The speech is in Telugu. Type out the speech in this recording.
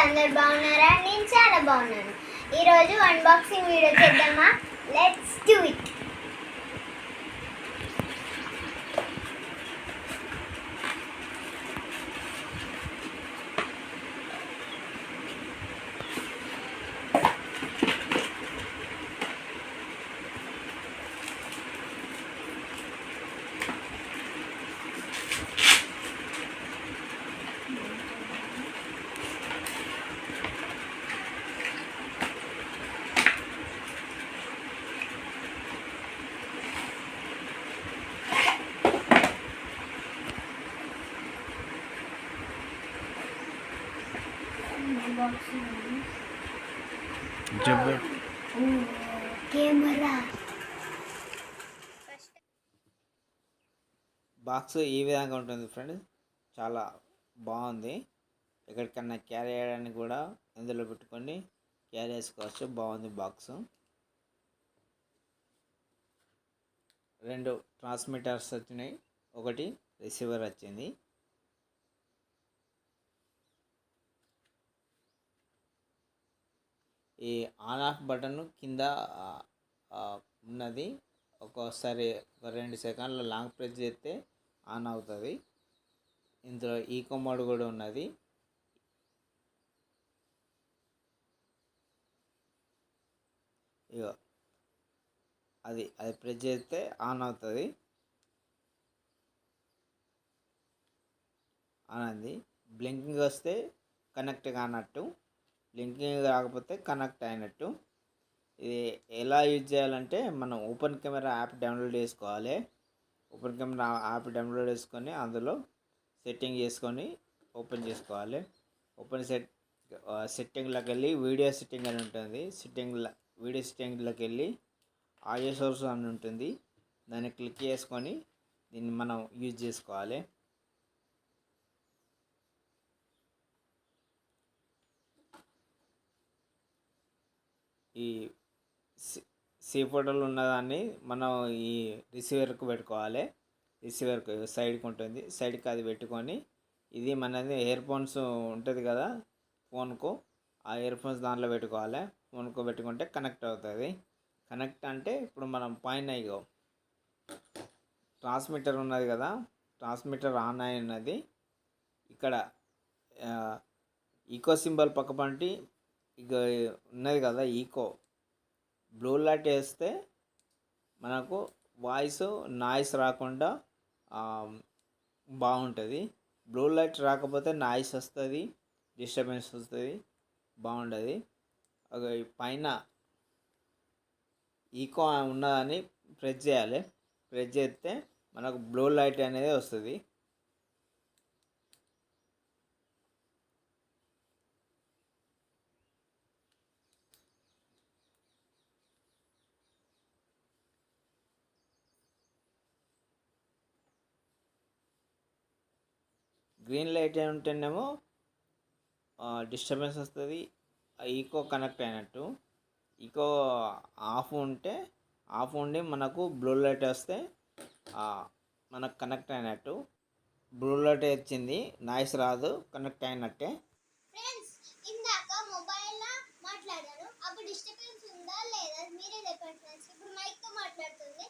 అందరు బాగున్నారా? నేను చాలా బాగున్నాను. ఈరోజు అన్బాక్సింగ్ వీడియో చేద్దామా? Let's do it. Camera box ఈ విధంగా ఉంటుంది ఫ్రెండ్స్. చాలా బాగుంది. ఎక్కడికన్నా క్యారీ చేయడానికి కూడా ఇందులో పెట్టుకొని క్యారీ చేసుకోవచ్చు. బాగుంది బాక్స్. 2 ట్రాన్స్మిటర్స్ వచ్చినాయి, ఒకటి రిసీవర్ వచ్చింది. ఈ ఆన్ ఆఫ్ బటన్ కింద ఉన్నది. ఒక్కోసారి 2 సెకండ్ల లాంగ్ ప్రెస్ చేస్తే ఆన్ అవుతుంది. ఇందులో ఈకో మోడ్ కూడా ఉన్నది. ఇగో అది ప్రెస్ చేస్తే ఆన్ అవుతుంది. ఆన్ అంది. బ్లింకింగ్ వస్తే కనెక్ట్ కానట్టు, బ్లింకింగ్ రాకపోతే కనెక్ట్ అయినట్టు. ఇది ఎలా యూజ్ చేయాలంటే, మనం ఓపెన్ కెమెరా యాప్ డౌన్లోడ్ చేసుకోవాలి. ఓపెన్ కెమెరా యాప్ డౌన్లోడ్ చేసుకొని అందులో సెట్టింగ్ చేసుకొని ఓపెన్ చేసుకోవాలి. సెట్టింగ్లోకి వెళ్ళి వీడియో సెట్టింగ్ అని ఉంటుంది. వీడియో సెట్టింగ్లోకి వెళ్ళి ఆడియో సోర్స్ అని ఉంటుంది. దాన్ని క్లిక్ చేసుకొని దీన్ని మనం యూజ్ చేసుకోవాలి. ఈ సి ఫోటోలు ఉన్నదాన్ని మనం ఈ రిసీవర్కు పెట్టుకోవాలి. రిసీవర్కు సైడ్కి ఉంటుంది. సైడ్కి అది పెట్టుకొని, ఇది మనది ఇయర్ ఫోన్స్ ఉంటుంది కదా ఫోన్కు, ఆ ఇయర్ ఫోన్స్ దాంట్లో పెట్టుకోవాలి. ఫోన్కు పెట్టుకుంటే కనెక్ట్ అవుతుంది. కనెక్ట్ అంటే ఇప్పుడు మనం పైన ఇగో ట్రాన్స్మిటర్ ఉన్నది కదా, ట్రాన్స్మిటర్ ఆన్ అయి ఉన్నది. ఇక్కడ ఈకో సింబల్ పక్కపంటి ఇక ఉన్నది కదా ఈకో, బ్లూ లైట్ వేస్తే మనకు వాయిస్ నాయిస్ రాకుండా బాగుంటుంది. బ్లూ లైట్ రాకపోతే నాయిస్ వస్తుంది, డిస్టర్బెన్స్ వస్తుంది, బాగుండదు. పైన ఈకో ఉన్నదని ప్రెస్ చేయాలి. ప్రెస్ చేస్తే మనకు బ్లూ లైట్ అనేది వస్తుంది. గ్రీన్ లైట్ ఉంటేనేమో డిస్టర్బెన్స్ వస్తుంది, ఈకో కనెక్ట్ అయినట్టు. ఈకో ఆఫ్ ఉండి మనకు బ్లూ లైట్ వస్తే మనకు కనెక్ట్ అయినట్టు. బ్లూ లైట్ వచ్చింది, నాయిస్ రాదు, కనెక్ట్ అయినట్టే. ఫ్రెండ్స్, ఇందాక మొబైల్లో మాట్లాడాను, అప్పుడు డిస్టర్బెన్స్ ఉందా లేదా మీరే చెప్పండి ఫ్రెండ్స్. ఇప్పుడు మైక్తో మాట్లాడుతుంది,